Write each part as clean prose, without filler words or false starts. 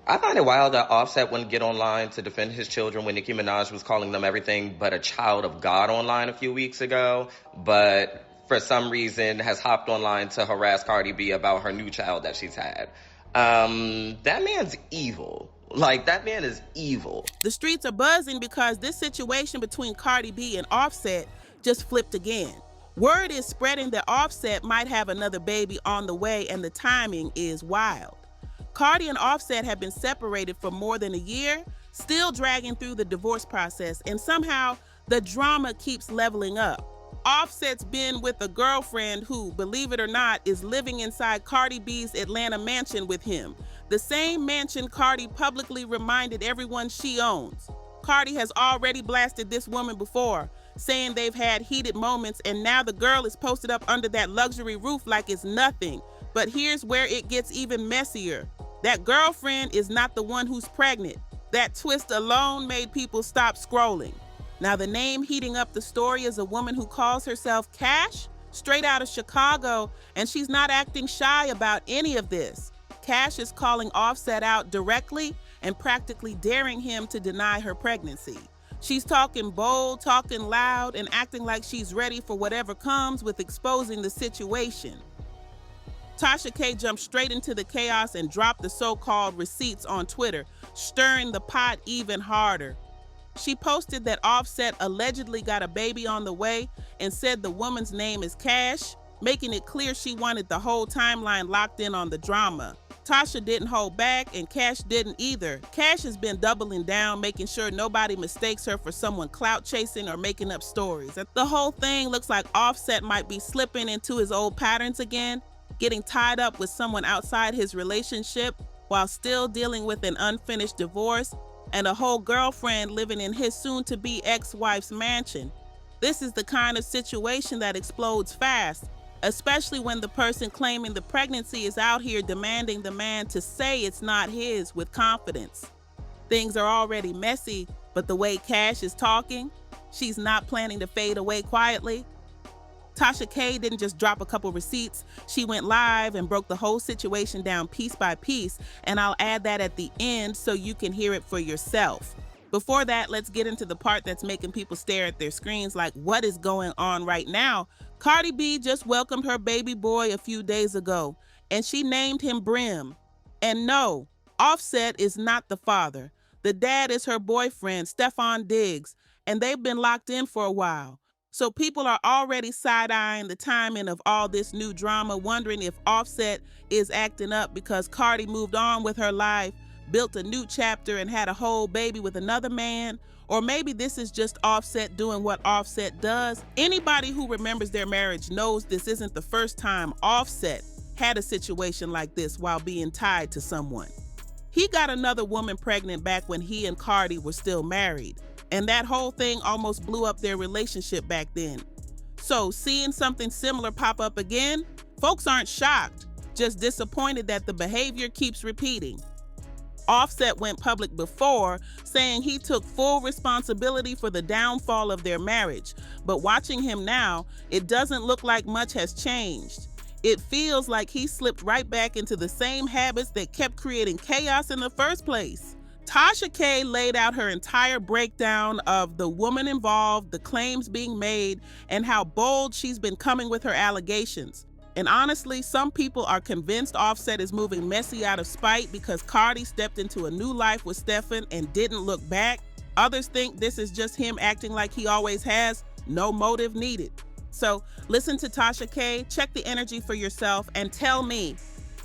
I find it wild that Offset wouldn't get online to defend his children when Nicki Minaj was calling them everything but a child of God online a few weeks ago, but for some reason has hopped online to harass Cardi B about her new child that she's had. That man's evil. Like, that man is evil. The streets are buzzing because this situation between Cardi B and Offset just flipped again. Word is spreading that Offset might have another baby on the way, and the timing is wild. Cardi and Offset have been separated for more than a year, still dragging through the divorce process, and somehow the drama keeps leveling up. Offset's been with a girlfriend who, believe it or not, is living inside Cardi B's Atlanta mansion with him, the same mansion Cardi publicly reminded everyone she owns. Cardi has already blasted this woman before, saying they've had heated moments, and now the girl is posted up under that luxury roof like it's nothing. But here's where it gets even messier. That girlfriend is not the one who's pregnant. That twist alone made people stop scrolling. Now, the name heating up the story is a woman who calls herself Cash, straight out of Chicago, and she's not acting shy about any of this. Cash is calling Offset out directly and practically daring him to deny her pregnancy. She's talking bold, talking loud, and acting like she's ready for whatever comes with exposing the situation. Tasha K jumped straight into the chaos and dropped the so-called receipts on Twitter, stirring the pot even harder. She posted that Offset allegedly got a baby on the way and said the woman's name is Cash, making it clear she wanted the whole timeline locked in on the drama. Tasha didn't hold back, and Cash didn't either. Cash has been doubling down, making sure nobody mistakes her for someone clout chasing or making up stories. The whole thing looks like Offset might be slipping into his old patterns again, getting tied up with someone outside his relationship while still dealing with an unfinished divorce and a whole girlfriend living in his soon-to-be ex-wife's mansion. This is the kind of situation that explodes fast, especially when the person claiming the pregnancy is out here demanding the man to say it's not his with confidence. Things are already messy, but the way Cash is talking, she's not planning to fade away quietly. Tasha K didn't just drop a couple receipts. She went live and broke the whole situation down piece by piece, and I'll add that at the end so you can hear it for yourself. Before that, let's get into the part that's making people stare at their screens like, what is going on right now? Cardi B just welcomed her baby boy a few days ago, and she named him Brim. And no, Offset is not the father. The dad is her boyfriend, Stefan Diggs, and they've been locked in for a while. So people are already side-eyeing the timing of all this new drama, wondering if Offset is acting up because Cardi moved on with her life, built a new chapter, and had a whole baby with another man. Or maybe this is just Offset doing what Offset does. Anybody who remembers their marriage knows this isn't the first time Offset had a situation like this while being tied to someone. He got another woman pregnant back when he and Cardi were still married, and that whole thing almost blew up their relationship back then. So seeing something similar pop up again, folks aren't shocked, just disappointed that the behavior keeps repeating. Offset went public before, saying he took full responsibility for the downfall of their marriage, but watching him now, it doesn't look like much has changed. It feels like he slipped right back into the same habits that kept creating chaos in the first place. Tasha K laid out her entire breakdown of the woman involved, the claims being made, and how bold she's been coming with her allegations. And honestly, some people are convinced Offset is moving messy out of spite because Cardi stepped into a new life with Stefan and didn't look back. Others think this is just him acting like he always has, no motive needed. So listen to Tasha K, check the energy for yourself, and tell me,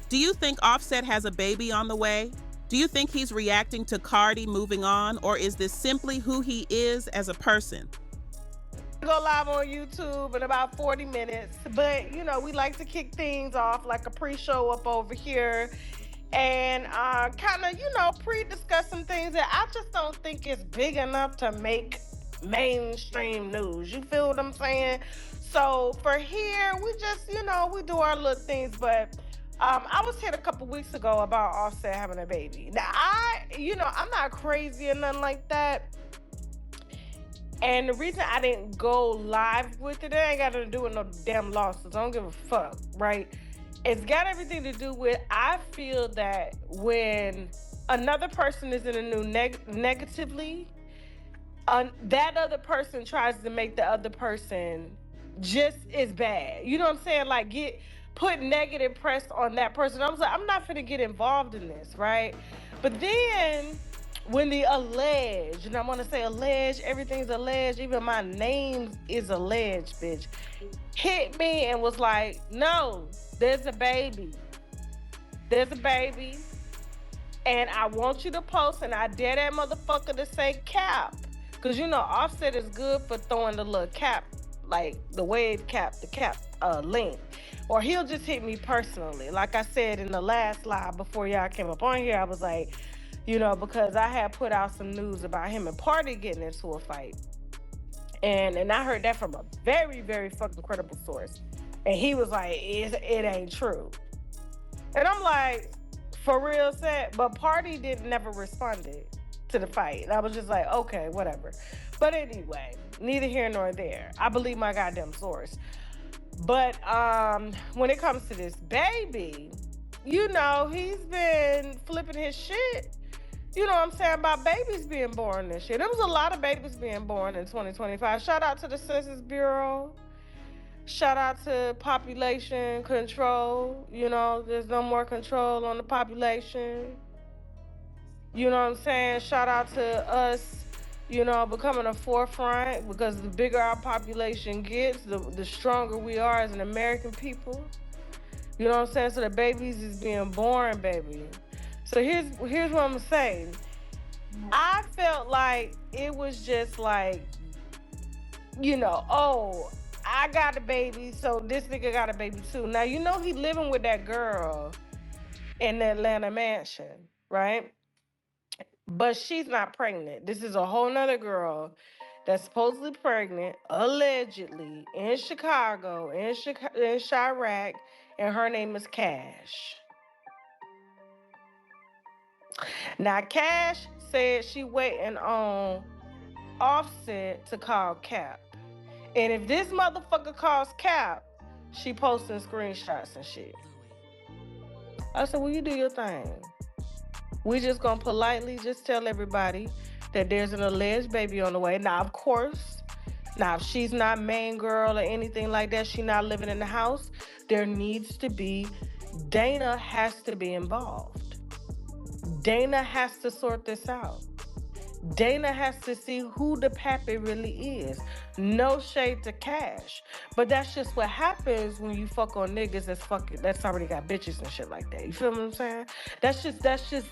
do you think Offset has a baby on the way? Do you think he's reacting to Cardi moving on, or is this simply who he is as a person? Go live on YouTube in about 40 minutes, but you know, we like to kick things off like a pre-show up over here and kind of, you know, pre-discuss some things that I just don't think is big enough to make mainstream news. You feel what I'm saying? So for here, we just, you know, we do our little things, but I was hit a couple weeks ago about Offset having a baby. Now, I'm not crazy or nothing like that. And the reason I didn't go live with it ain't got to do with no damn lawsuits. I don't give a fuck, right? It's got everything to do with, I feel that when Another person is in a new negatively. That other person tries to make the other person just as bad. You know what I'm saying? Like get put negative press on that person. I was like, I'm not gonna get involved in this, right? But then when the alleged, and I want to say alleged, everything's alleged, even my name is alleged, bitch, hit me and was like, no, there's a baby. There's a baby. And I want you to post, and I dare that motherfucker to say cap. Because you know, Offset is good for throwing the little cap, like the wave cap, the cap link. Or he'll just hit me personally. Like I said in the last live before y'all came up on here, I was like, you know, because I had put out some news about him and Party getting into a fight. And I heard that from a very, very fucking credible source. And he was like, it ain't true. And I'm like, for real set, but Party did never responded to the fight. And I was just like, okay, whatever. But anyway, neither here nor there. I believe my goddamn source. But when it comes to this baby, you know, he's been flipping his shit. You know what I'm saying, about babies being born and shit. There was a lot of babies being born in 2025. Shout out to the Census Bureau. Shout out to population control. You know, there's no more control on the population. You know what I'm saying? Shout out to us, you know, becoming a forefront, because the bigger our population gets, the stronger we are as an American people. You know what I'm saying? So the babies is being born, baby. So here's what I'm saying. I felt like it was just like, you know, oh, I got a baby, so this nigga got a baby too. Now, you know he living with that girl in the Atlanta mansion, right? But she's not pregnant. This is a whole nother girl that's supposedly pregnant, allegedly, in Chicago, in Chirac, and her name is Cash. Now, Cash said she waiting on Offset to call Cap. And if this motherfucker calls Cap, she posting screenshots and shit. I said, well, you do your thing. We just gonna politely just tell everybody that there's an alleged baby on the way. Now, of course, now if she's not main girl or anything like that, she not living in the house, there needs to be, Dana has to be involved. Dana has to sort this out. Dana has to see who the pappy really is. No shade to Cash, but that's just what happens when you fuck on niggas that's already got bitches and shit like that. You feel what I'm saying? That's just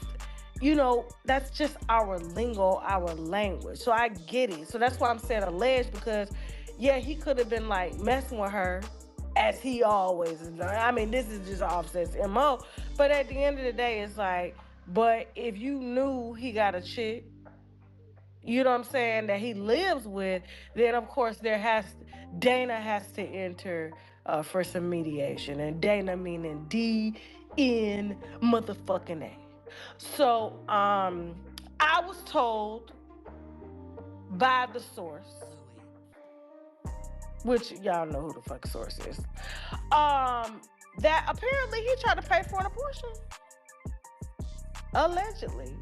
you know, that's just our lingo, our language. So I get it. So that's why I'm saying alleged, because yeah, he could have been like messing with her as he always has done. I mean, this is just Offset's MO. But at the end of the day, it's like, but if you knew he got a chick, you know what I'm saying, that he lives with, then of course Dana has to enter for some mediation. And Dana meaning D-N motherfucking A. So I was told by the source, which y'all know who the fuck source is, that apparently he tried to pay for an abortion. Allegedly.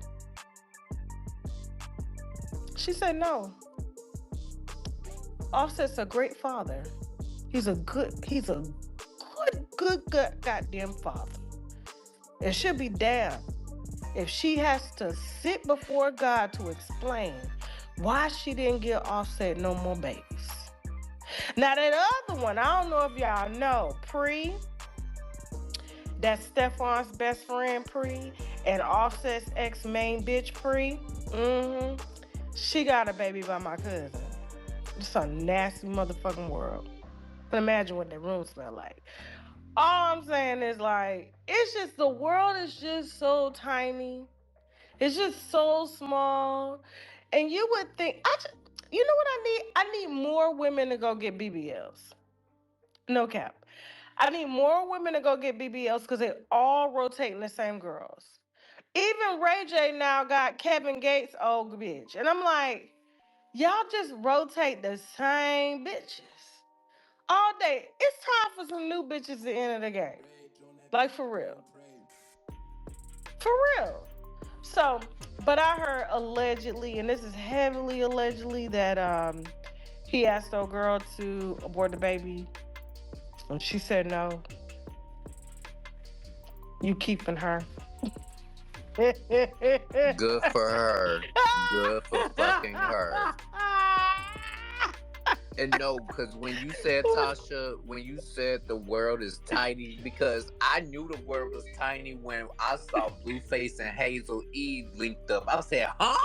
She said no. Offset's a great father. He's a good goddamn father. It should be damn if she has to sit before God to explain why she didn't give Offset no more babies. Now that other one, I don't know if y'all know, Pre, that's Stefan's best friend Pre, and Offset's ex-main bitch Pre, she got a baby by my cousin. It's a nasty motherfucking world. But imagine what that room smell like. All I'm saying is, like, it's just, the world is just so tiny. It's just so small. And you would think, you know what I need? I need more women to go get BBLs. No cap. I need more women to go get BBLs because they all rotating the same girls. Even Ray J now got Kevin Gates' old bitch. And I'm like, y'all just rotate the same bitches all day. It's time for some new bitches to enter the game. Like, for real. For real. So, but I heard allegedly, and this is heavily allegedly, that he asked old girl to abort the baby, and she said no. You keeping her. Good for her. Good for fucking her. And no, because when you said, Tasha, when you said the world is tiny, because I knew the world was tiny when I saw Blueface and Hazel E linked up. I said, huh?